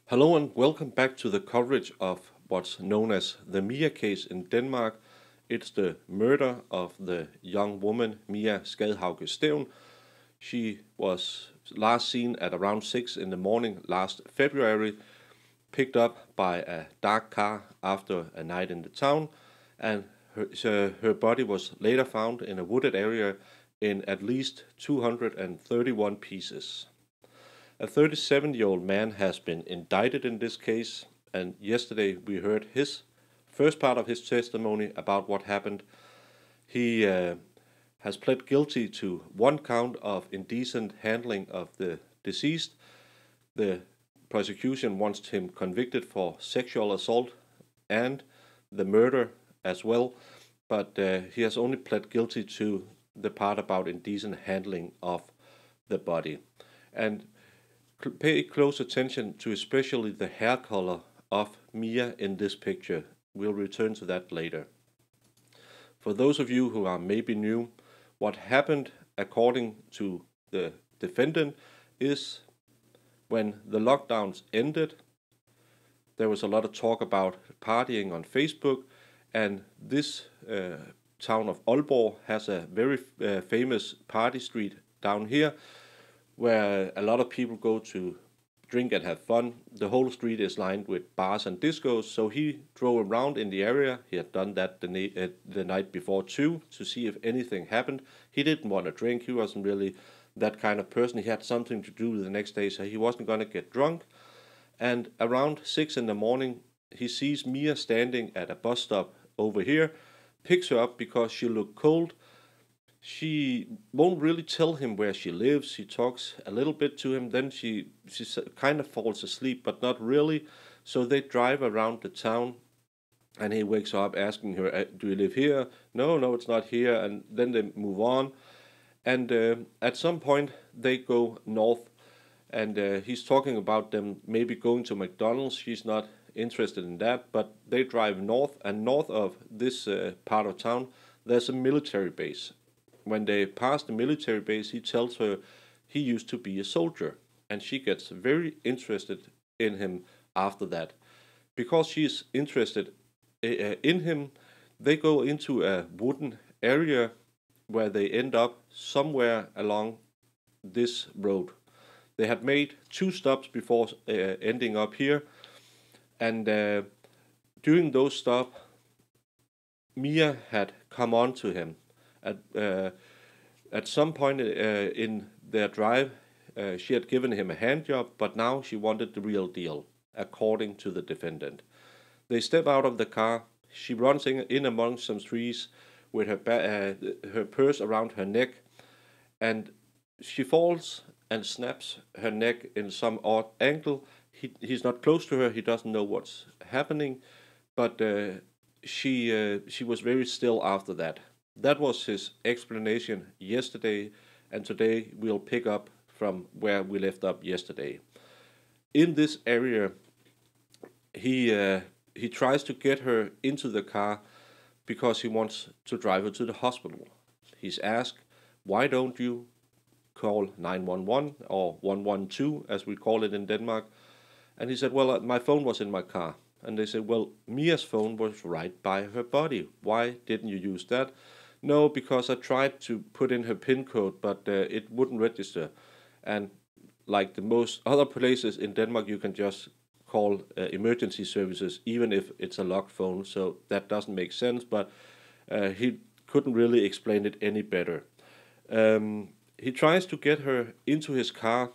Hello and welcome back to the coverage of what's known as the Mia case in Denmark. It's the murder of the young woman Mia Skadhauge Stevn. She was last seen at around 6 in the morning last February, picked up by a dark car after a night in the town, and her body was later found in a wooded area in at least 231 pieces. A 37-year-old man has been indicted in this case, and yesterday we heard his first part of his testimony about what happened. He has pled guilty to one count of indecent handling of the deceased. The prosecution wants him convicted for sexual assault and the murder as well, but he has only pled guilty to the part about indecent handling of the body. And pay close attention to especially the hair color of Mia in this picture. We'll return to that later. For those of you who are maybe new, what happened according to the defendant is when the lockdowns ended, there was a lot of talk about partying on Facebook, and this town of Aalborg has a very famous party street down here where a lot of people go to drink and have fun. The whole street is lined with bars and discos, so he drove around in the area. He had done that the night before too, to see if anything happened. He didn't want to drink. He wasn't really that kind of person. He had something to do the next day, so he wasn't going to get drunk. And around 6 in the morning, he sees Mia standing at a bus stop over here, picks her up because she looked cold. She won't really tell him where she lives. She talks a little bit to him, then she kind of falls asleep, but not really. So they drive around the town, and he wakes up asking her, "Do you live here?" No, no, it's not here. And then they move on, and at some point they go north, and he's talking about them maybe going to McDonald's. She's not interested in that, but they drive north, and north of this part of town, there's a military base. When they pass the military base, he tells her he used to be a soldier, and she gets very interested in him after that. Because she's interested in him, they go into a wooden area where they end up somewhere along this road. They had made two stops before ending up here, and during those stops, Mia had come on to him. At some point in their drive, she had given him a hand job, but now she wanted the real deal, according to the defendant. They step out of the car. She runs in among some trees with her purse around her neck, and she falls and snaps her neck in some odd angle. He's not close to her. He doesn't know what's happening, but she was very still after that. That was his explanation yesterday, and today we'll pick up from where we left up yesterday. In this area, he tries to get her into the car because he wants to drive her to the hospital. He's asked, "Why don't you call 911 or 112, as we call it in Denmark?" And he said, "Well, my phone was in my car." And they said, "Well, Mia's phone was right by her body. Why didn't you use that?" "No, because I tried to put in her PIN code, but it wouldn't register." And like the most other places in Denmark, you can just call emergency services, even if it's a locked phone. So that doesn't make sense, but he couldn't really explain it any better. He tries to get her into his car,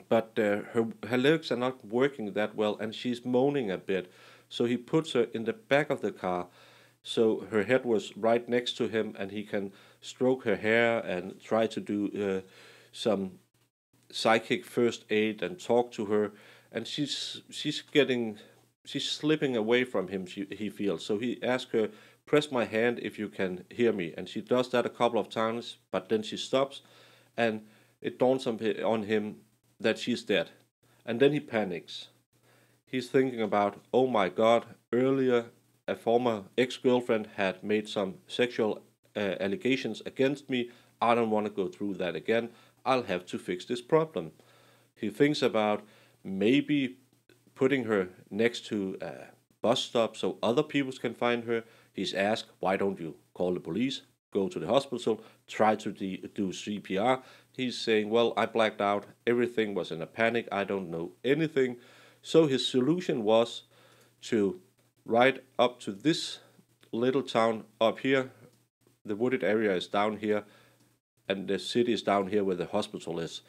but her legs are not working that well, and she's moaning a bit. So he puts her in the back of the car, so her head was right next to him, and he can stroke her hair and try to do some psychic first aid and talk to her. And she's slipping away from him. He feels so. He asks her, "Press my hand if you can hear me," and she does that a couple of times, but then she stops, and it dawns on him that she's dead. And then he panics. He's thinking about, "Oh my God, earlier a former ex-girlfriend had made some sexual allegations against me. I don't want to go through that again. I'll have to fix this problem." He thinks about maybe putting her next to a bus stop so other people can find her. He's asked, why don't you call the police, go to the hospital, try to do CPR. He's saying, well, I blacked out. Everything was in a panic. I don't know anything. So his solution was to ride up to this little town up here. The wooded area is down here, and the city is down here where the hospital is.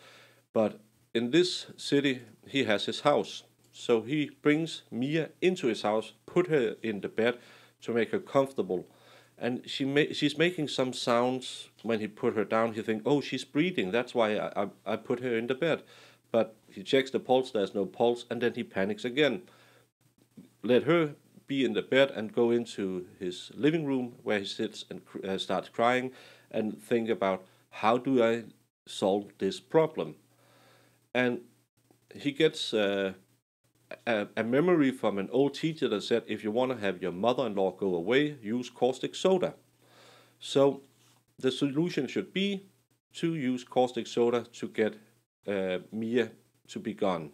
But in this city, he has his house. So he brings Mia into his house, put her in the bed to make her comfortable. And she's making some sounds when he put her down. He thinks, oh, she's breathing. That's why I put her in the bed. But he checks the pulse. There's no pulse. And then he panics again. Let her be in the bed and go into his living room where he sits and starts crying and think about, how do I solve this problem? And he gets a memory from an old teacher that said, if you want to have your mother-in-law go away, use caustic soda. So the solution should be to use caustic soda to get Mia to be gone.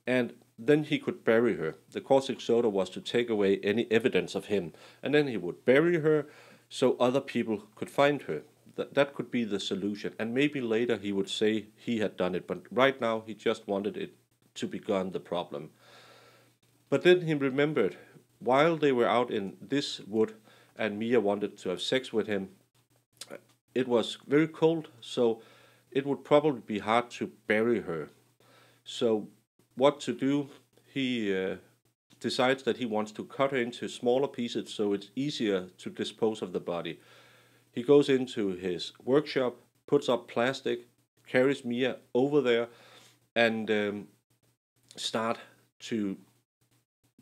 And then he could bury her. The caustic soda was to take away any evidence of him. And then he would bury her so other people could find her. That could be the solution. And maybe later he would say he had done it. But right now he just wanted it to be gone, the problem. But then he remembered, while they were out in this wood and Mia wanted to have sex with him, it was very cold, so it would probably be hard to bury her. So what to do? He decides that he wants to cut her into smaller pieces so it's easier to dispose of the body. He goes into his workshop, puts up plastic, carries Mia over there, and start to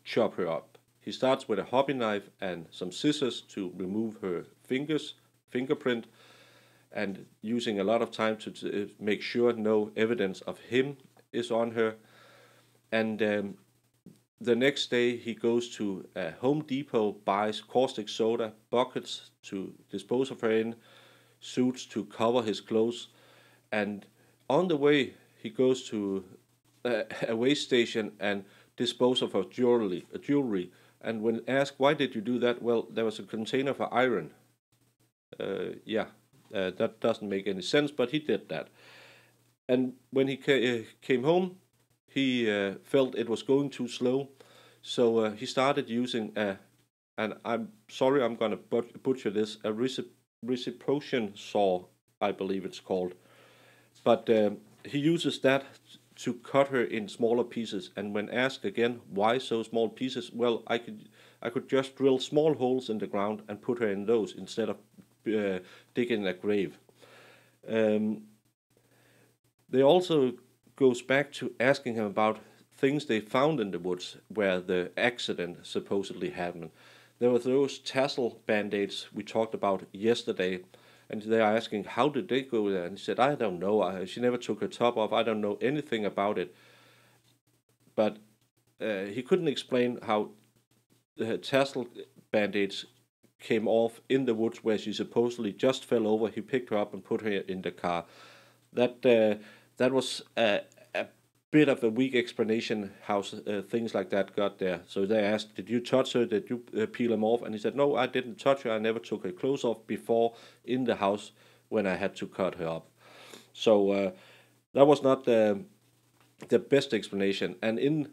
chop her up. He starts with a hobby knife and some scissors to remove her fingerprint, and using a lot of time to make sure no evidence of him is on her. And the next day he goes to Home Depot, buys caustic soda, buckets to dispose of her in, suits to cover his clothes, and on the way he goes to a waste station and dispose of her jewelry. And when asked, why did you do that? Well, there was a container for iron. That doesn't make any sense, but he did that. And when he came home, he felt it was going too slow. So he started using and I'm sorry, I'm going to butcher this, a reciprocation saw, I believe it's called. But he uses that to cut her in smaller pieces. And when asked again, why so small pieces? Well, I could just drill small holes in the ground and put her in those instead of digging a grave. They also goes back to asking him about things they found in the woods where the accident supposedly happened. There were those tassel band-aids we talked about yesterday, and they are asking, how did they go there? And he said, I don't know. She never took her top off. I don't know anything about it. But he couldn't explain how the tassel band-aids came off in the woods where she supposedly just fell over. He picked her up and put her in the car. That was a bit of a weak explanation how things like that got there. So they asked, did you touch her? Did you peel them off? And he said, no, I didn't touch her. I never took her clothes off before in the house when I had to cut her up. So that was not the best explanation. And in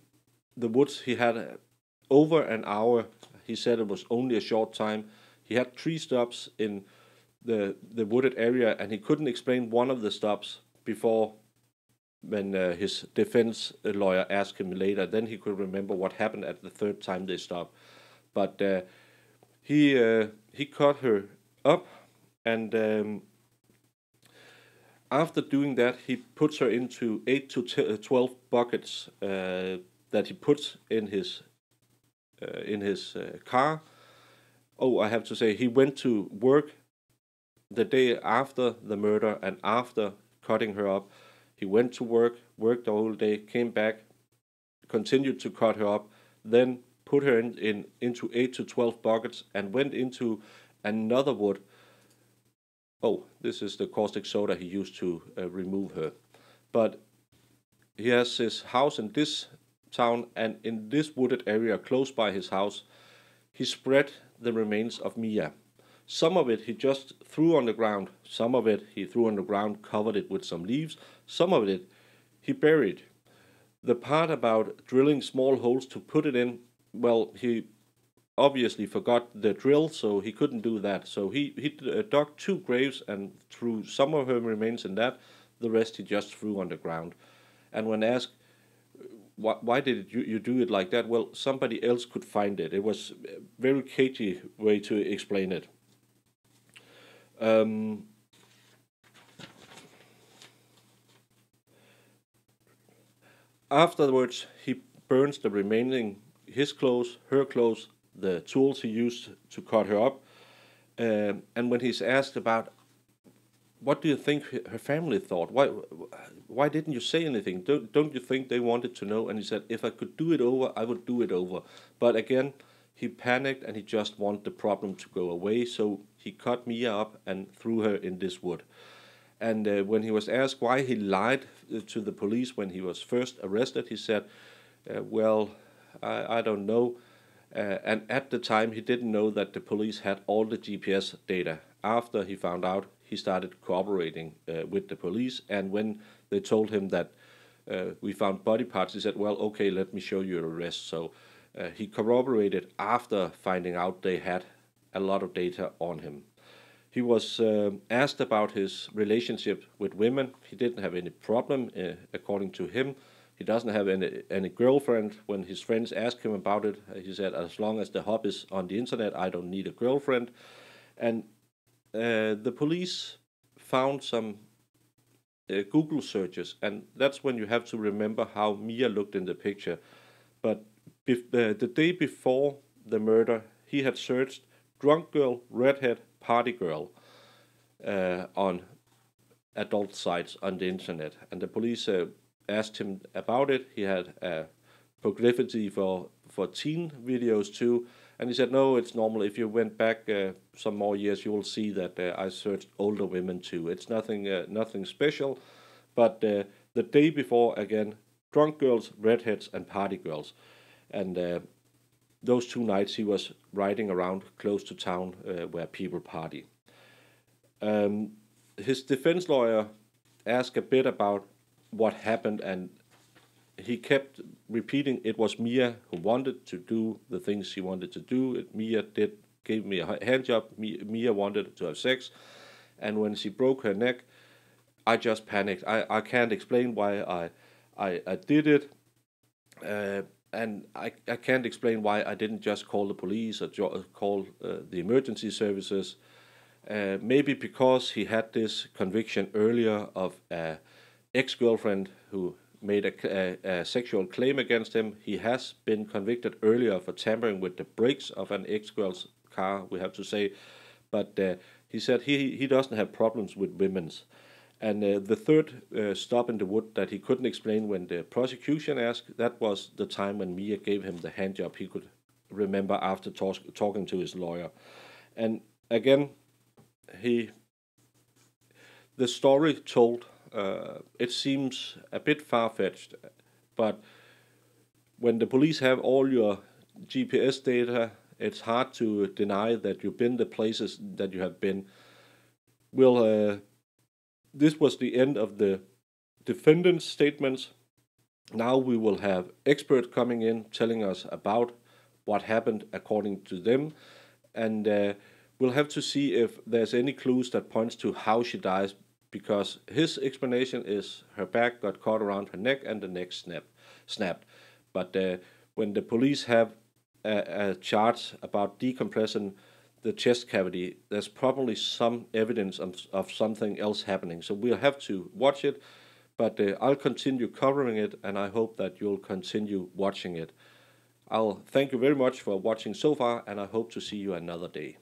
the woods, he had over an hour. He said it was only a short time. He had 3 stops in the wooded area, and he couldn't explain one of the stops before when his defense lawyer asked him later. Then he could remember what happened at the 3rd time they stopped. But he cut her up, and after doing that, he puts her into 8 to 12 buckets that he puts in his car. Oh, I have to say, he went to work the day after the murder and after cutting her up. He went to work, worked the whole day, came back, continued to cut her up, then put her into 8 to 12 buckets and went into another wood. Oh, this is the caustic soda he used to remove her. But he has his house in this town, and in this wooded area close by his house, he spread the remains of Mia. Some of it he just threw on the ground, some of it he threw on the ground, covered it with some leaves, some of it he buried. The part about drilling small holes to put it in, well, he obviously forgot the drill, so he couldn't do that. So he dug two graves and threw some of her remains in that. The rest he just threw on the ground. And when asked, why did you do it like that? Well, somebody else could find it. It was a very cagey way to explain it. Afterwards, he burns the remaining, his clothes, her clothes, the tools he used to cut her up. And when he's asked about what do you think her family thought, why didn't you say anything? Don't you think they wanted to know? And he said, if I could do it over, I would do it over. But again, he panicked and he just wanted the problem to go away. So he cut Mia up and threw her in this wood. And when he was asked why he lied to the police when he was first arrested, he said, well, I don't know. And at the time, he didn't know that the police had all the GPS data. After he found out, he started cooperating with the police. And when they told him that we found body parts, he said, well, okay, let me show you your arrest. So he corroborated after finding out they had a lot of data on him. He was asked about his relationship with women. He didn't have any problem, according to him. He doesn't have any girlfriend. When his friends asked him about it, he said, as long as the hub is on the internet, I don't need a girlfriend. And the police found some Google searches, and that's when you have to remember how Mia looked in the picture. But the day before the murder, he had searched drunk girl, redhead, party girl on adult sites on the internet, and the police asked him about it. He had a proclivity for teen videos too, and he said, no, it's normal. If you went back some more years, you will see that I searched older women too. It's nothing special. But the day before, again, drunk girls, redheads, and party girls. And those 2 nights he was riding around close to town where people party. His defense lawyer asked a bit about what happened, and he kept repeating it was Mia who wanted to do the things she wanted to do. Mia gave me a hand job. Mia wanted to have sex, and when she broke her neck, I just panicked. I can't explain why I did it, and I can't explain why I didn't just call the police or call the emergency services. Maybe because he had this conviction earlier of an ex-girlfriend who made a sexual claim against him. He has been convicted earlier for tampering with the brakes of an ex-girl's car, we have to say. But he said he doesn't have problems with women's. And the third stop in the wood that he couldn't explain when the prosecution asked, that was the time when Mia gave him the handjob he could remember after talking to his lawyer. And again, the story told, it seems a bit far-fetched, but when the police have all your GPS data, it's hard to deny that you've been the places that you have been. Well, this was the end of the defendant's statements. Now we will have experts coming in telling us about what happened according to them, and we'll have to see if there's any clues that points to how she dies, because his explanation is her back got caught around her neck and the neck snapped. But when the police have a charge about decompressing the chest cavity, there's probably some evidence of something else happening. So we'll have to watch it, but I'll continue covering it, and I hope that you'll continue watching it. I'll thank you very much for watching so far, and I hope to see you another day.